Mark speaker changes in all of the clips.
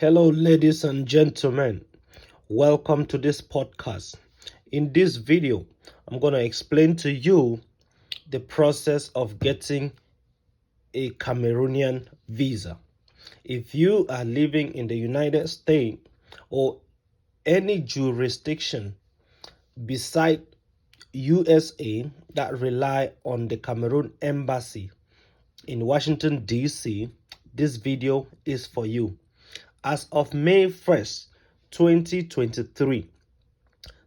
Speaker 1: Hello, ladies and gentlemen. Welcome to this podcast. In this video, I'm going to explain to you the process of getting a Cameroonian visa. If you are living in the United States or any jurisdiction beside USA that rely on the Cameroon embassy in Washington, D.C., this video is for you. As of May 1st, 2023,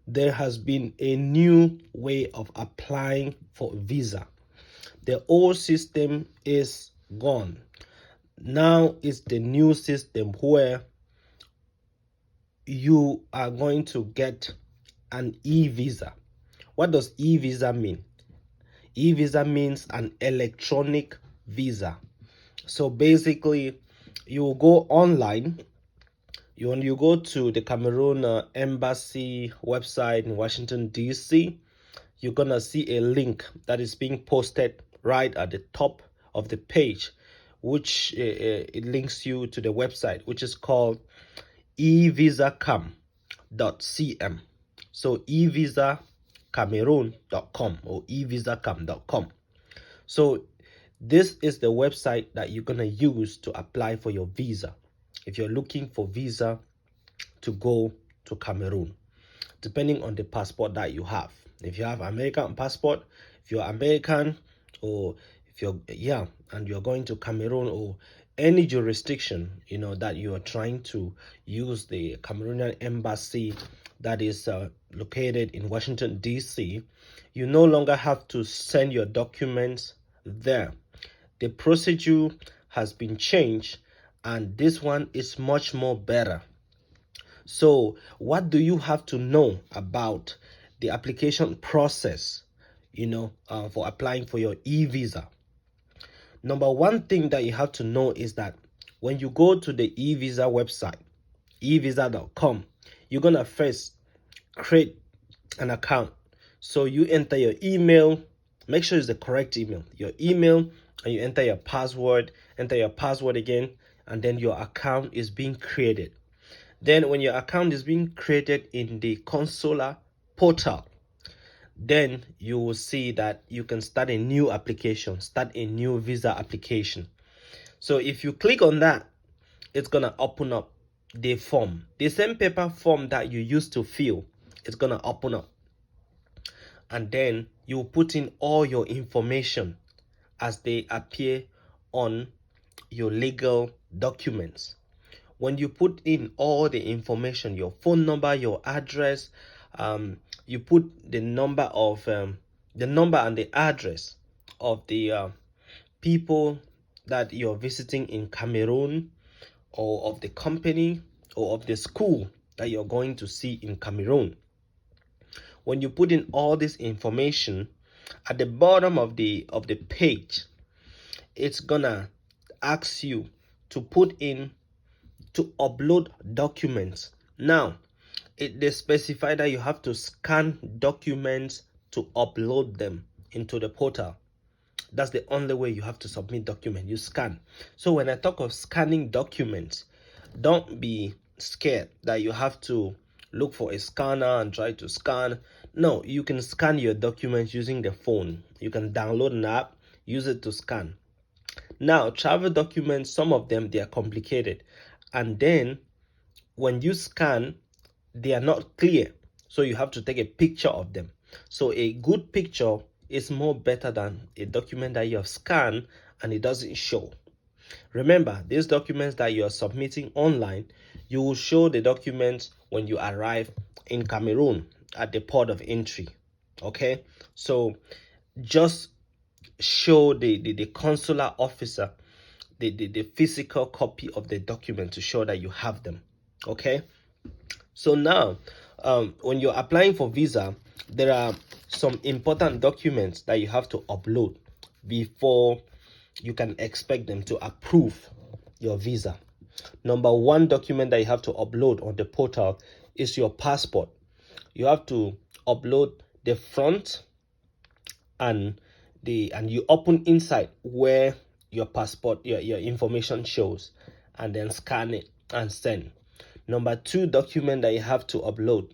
Speaker 1: there has been a new way of applying for a visa. The old system is gone. Now it's the new system where you are going to get an e-visa. What does e-visa mean? E-visa means an electronic visa. So basically, you go online. When you go to the Cameroon embassy website in Washington, D.C., you're going to see a link that is being posted right at the top of the page, which it links you to the website, which is called evisacam.cm. So evisacameroon.com or evisacam.com. So this is the website that you're going to use to apply for your visa if you're looking for visa to go to Cameroon, depending on the passport that you have. If you have American passport, if you're American, or if you're and you're going to Cameroon or any jurisdiction, that you are trying to use the Cameroonian embassy that is located in Washington, D.C., you no longer have to send your documents there. The procedure has been changed, and this one is much more better. So what do you have to know about the application process, for applying for your e-visa? Number one thing that you have to know is that when you go to the e-visa website, evisa.com, you're going to first create an account. So you enter your email, make sure it's the correct email, your email, and you enter your password again, and then your account is being created. Then when your account is being created in the consular portal, then you will see that you can start a new application, start a new visa application. So if you click on that, it's going to open up the form. The same paper form that you used to fill, it's going to open up. And then you put in all your information as they appear on your legal documents. When you put in all the information, your phone number, your address, you put the number and the address of the people that you're visiting in Cameroon, or of the company, or of the school that you're going to see in Cameroon. When you put in all this information, at the bottom of the page, it's gonna ask you to upload documents. Now, they specify that you have to scan documents to upload them into the portal. That's the only way you have to submit documents. You scan. So when I talk of scanning documents, don't be scared that you have to look for a scanner and try to scan. No, you can scan your documents using the phone. You can download an app, use it to scan. Now, travel documents, some of them, they are complicated. And then when you scan, they are not clear. So you have to take a picture of them. So a good picture is more better than a document that you have scanned and it doesn't show. Remember, these documents that you are submitting online, you will show the documents when you arrive in Cameroon at the port of entry. Okay, so just show the consular officer the physical copy of the document to show that you have them. Okay, so now when you're applying for visa, there are some important documents that you have to upload before you can expect them to approve your visa. Number one document that you have to upload on the portal is your passport. You have to upload the front and you open inside where your passport, your information shows, and then scan it. and send. Number 2 document that you have to upload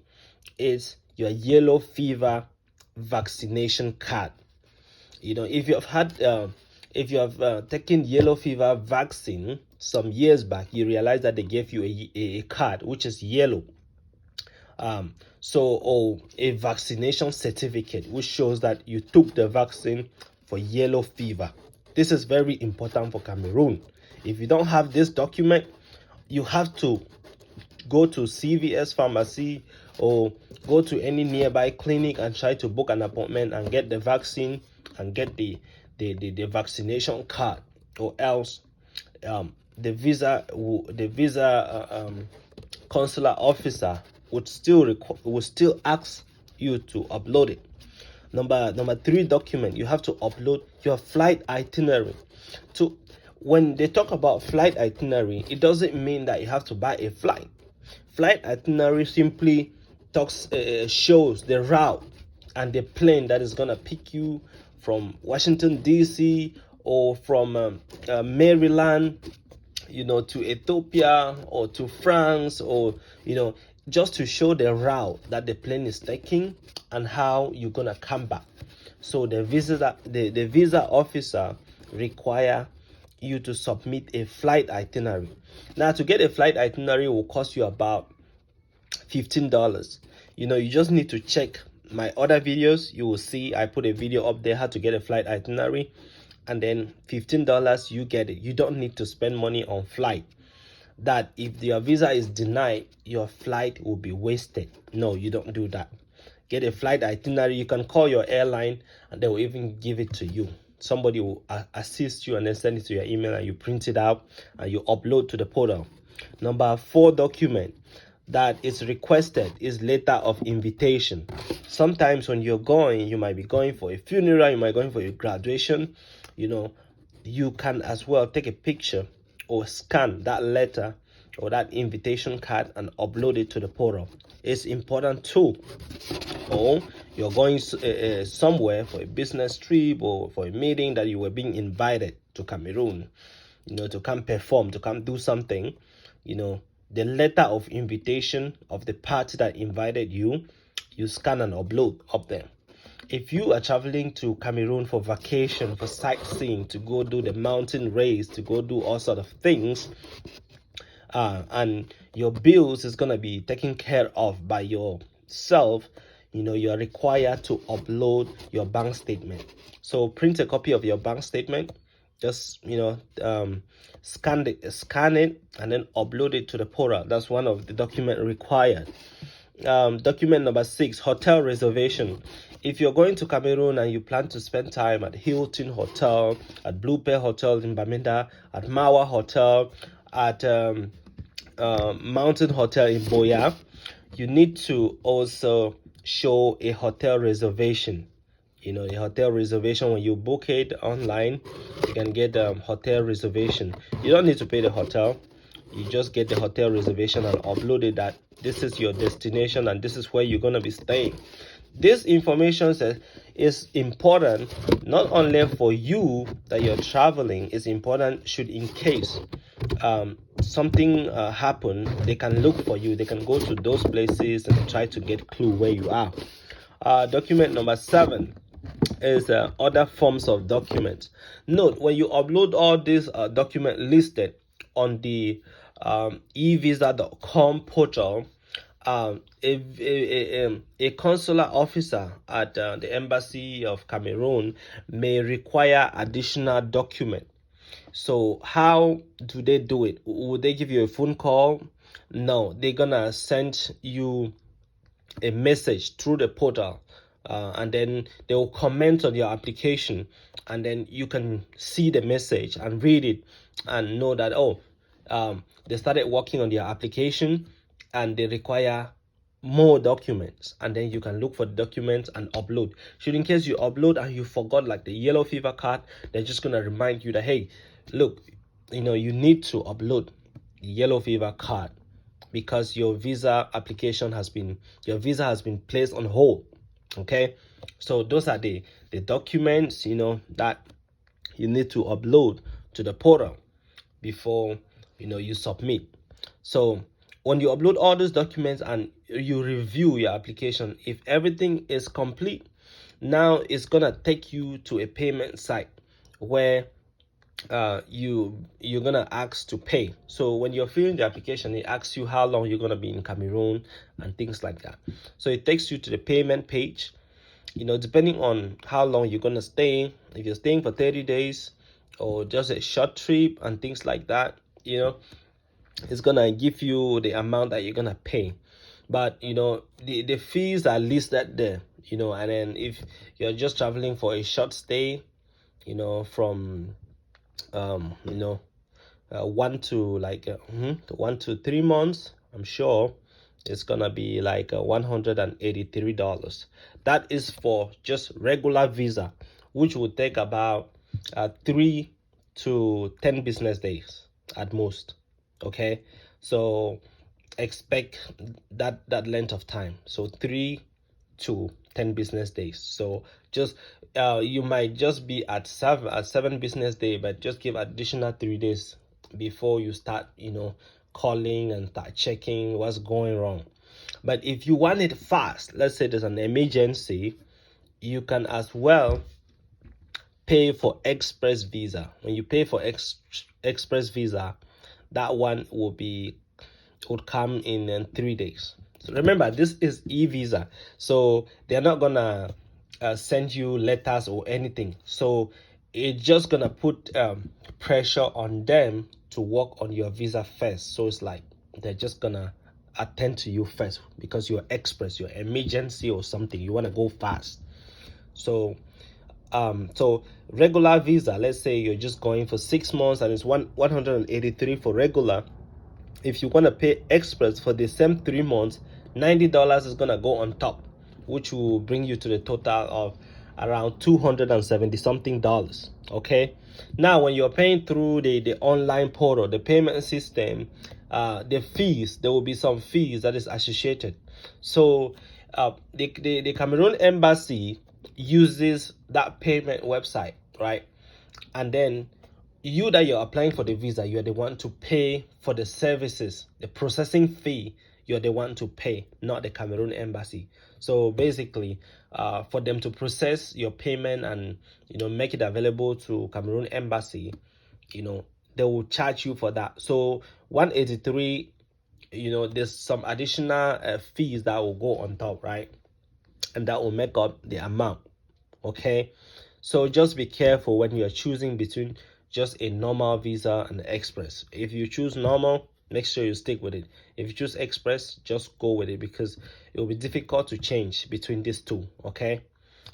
Speaker 1: is your yellow fever vaccination card. If you have taken yellow fever vaccine some years back, you realize that they gave you a card which is yellow. Or a vaccination certificate which shows that you took the vaccine for yellow fever. This is very important for Cameroon. If you don't have this document, you have to go to CVS pharmacy or go to any nearby clinic and try to book an appointment and get the vaccine and get the vaccination card, or else the visa consular officer would still ask you to upload it. Number 3 document, you have to upload your flight itinerary. When they talk about flight itinerary, it doesn't mean that you have to buy a flight. Flight itinerary simply shows the route and the plane that is gonna pick you from Washington DC or from Maryland, to Ethiopia or to France, or just to show the route that the plane is taking and how you're gonna come back. So the visa officer require you to submit a flight itinerary. Now, to get a flight itinerary will cost you about $15. You just need to check my other videos. You will see I put a video up there how to get a flight itinerary, and then $15 you get it. You don't need to spend money on flight. That if your visa is denied, your flight will be wasted. No, you don't do that. Get a flight itinerary. You can call your airline and they will even give it to you. Somebody will assist you and then send it to your email, and you print it out and you upload to the portal. Number 4 document that is requested is letter of invitation. Sometimes when you're going, you might be going for a funeral, you might be going for your graduation. You can as well take a picture or scan that letter or that invitation card and upload it to the portal. It's important too. Or you're going somewhere for a business trip or for a meeting that you were being invited to Cameroon, to come perform, to come do something. The letter of invitation of the party that invited you, you scan and upload up there. If you are traveling to Cameroon for vacation, for sightseeing, to go do the mountain race, to go do all sort of things, and your bills is going to be taken care of by yourself, you are required to upload your bank statement. So print a copy of your bank statement, just scan it and then upload it to the portal. That's one of the document required. Document number 6, hotel reservation. If you're going to Cameroon and you plan to spend time at Hilton Hotel, at Blue Pearl Hotel in Bamenda, at Mawa Hotel, at Mountain Hotel in Boya, you need to also show a hotel reservation. A hotel reservation. When you book it online, you can get hotel reservation. You don't need to pay the hotel. You just get the hotel reservation and upload it that this is your destination and this is where you're going to be staying. This information is important not only for you that you're traveling, it's important should in case something happen, they can look for you. They can go to those places and try to get clue where you are. Document number 7 is other forms of documents. Note, when you upload all these documents listed on the e-visa.com portal, a consular officer at the embassy of Cameroon may require additional document. So how do they do it? Would they give you a phone call? No, they're gonna send you a message through the portal, and then they will comment on your application, and then you can see the message and read it and know that they started working on their application and they require more documents, and then you can look for the documents and upload. Should in case you upload and you forgot, like the yellow fever card, they're just gonna remind you that, hey, look, you need to upload the yellow fever card because your visa has been placed on hold. Okay, so those are the documents that you need to upload to the portal before you submit. So when you upload all those documents and you review your application, if everything is complete, now it's gonna take you to a payment site where you're gonna ask to pay. So when you're filling the application, it asks you how long you're gonna be in Cameroon and things like that. So it takes you to the payment page. Depending on how long you're gonna stay, if you're staying for 30 days or just a short trip and things like that, it's gonna give you the amount that you're gonna pay. But the fees are listed there, and then if you're just traveling for a short stay, from 1 to 3 months, I'm sure it's gonna be like $183. That is for just regular visa, which would take about 3 to 10 business days at most. Okay, so expect that length of time, so 3 to 10 business days. So just you might just be at 7 business day, but just give additional 3 days before you start calling and start checking what's going wrong. But if you want it fast, let's say there's an emergency, you can as well pay for express visa. When you pay for express visa, that one would come in 3 days. So remember, this is e-visa, so they're not gonna send you letters or anything. So it's just gonna put pressure on them to work on your visa first. So it's like they're just gonna attend to you first because you're express, your emergency or something, you want to go fast. So regular visa, let's say you're just going for 6 months and it's 183 for regular. If you want to pay express for the same 3 months, $90 is gonna go on top, which will bring you to the total of around $270 something. Okay, now when you're paying through the online portal, the payment system, the fees, there will be some fees that is associated. So the Cameroon embassy uses that payment website, right? And then you're applying for the visa, you're the one to pay for the services, the processing fee. You're the one to pay, not the Cameroon embassy. So basically, for them to process your payment and make it available to Cameroon embassy, they will charge you for that. So 183, there's some additional fees that will go on top, right? And that will make up the amount. Okay, so just be careful when you're choosing between just a normal visa and express. If you choose normal, make sure you stick with it. If you choose express, just go with it because it will be difficult to change between these two. Okay,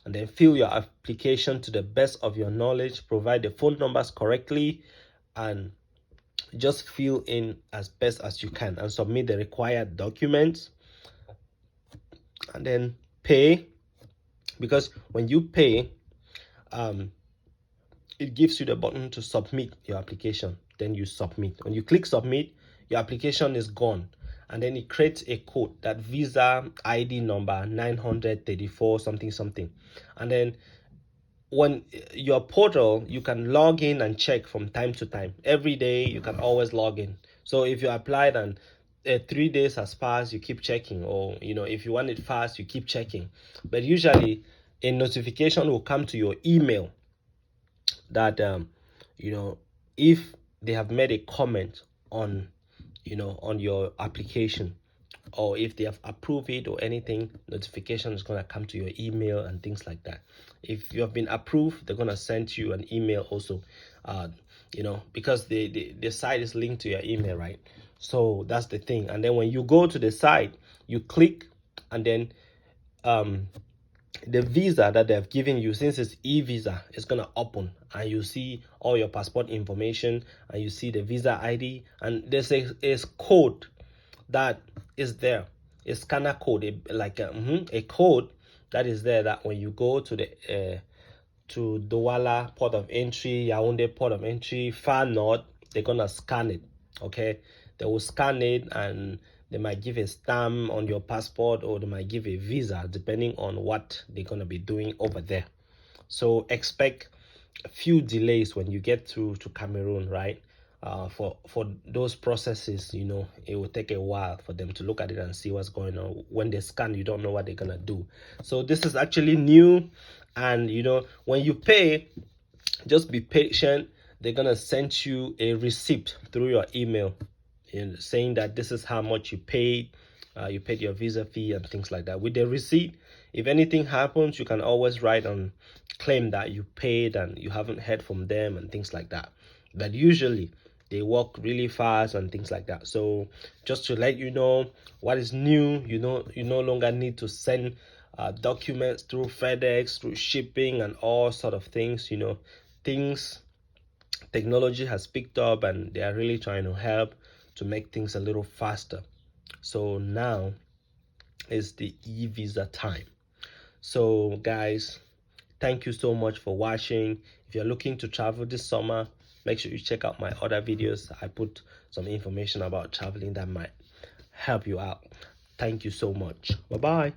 Speaker 1: and then fill your application to the best of your knowledge, provide the phone numbers correctly, and just fill in as best as you can and submit the required documents, and then pay. Because when you pay, it gives you the button to submit your application. Then you submit. When you click submit, your application is gone, and then it creates a code, that visa ID number 934 something something. And then when your portal, you can log in and check from time to time. Every day you can always log in. So if you applied and 3 days has passed, you keep checking, or if you want it fast, you keep checking. But usually a notification will come to your email that if they have made a comment on on your application, or if they have approved it or anything, notification is going to come to your email and things like that. If you have been approved, they're going to send you an email also, because the site is linked to your email, right? So that's the thing. And then when you go to the site, you click, and then the visa that they have given you, since it's e-visa, it's gonna open, and you see all your passport information, and you see the visa ID, and there's a code that is there, a scanner code, a code that is there, that when you go to the to Douala port of entry, Yaoundé port of entry, far north, they're gonna scan it. Okay, they will scan it, and they might give a stamp on your passport, or they might give a visa, depending on what they're gonna be doing over there. So expect a few delays when you get to Cameroon, right? for those processes, you know, it will take a while for them to look at it and see what's going on. When they scan, you don't know what they're gonna do. So this is actually new, and you know, when you pay, just be patient. They're gonna send you a receipt through your email, saying that this is how much you paid. You paid your visa fee and things like that. With the receipt, if anything happens, you can always write on claim that you paid and you haven't heard from them and things like that. But usually they work really fast and things like that. So just to let you know what is new, you know, you no longer need to send documents through FedEx, through shipping and all sort of things. You know, things, technology has picked up and they are really trying to help to make things a little faster. So now is the e-visa time. So guys, thank you so much for watching. If you're looking to travel this summer, make sure you check out my other videos. I put some information about traveling that might help you out. Thank you so much. Bye bye.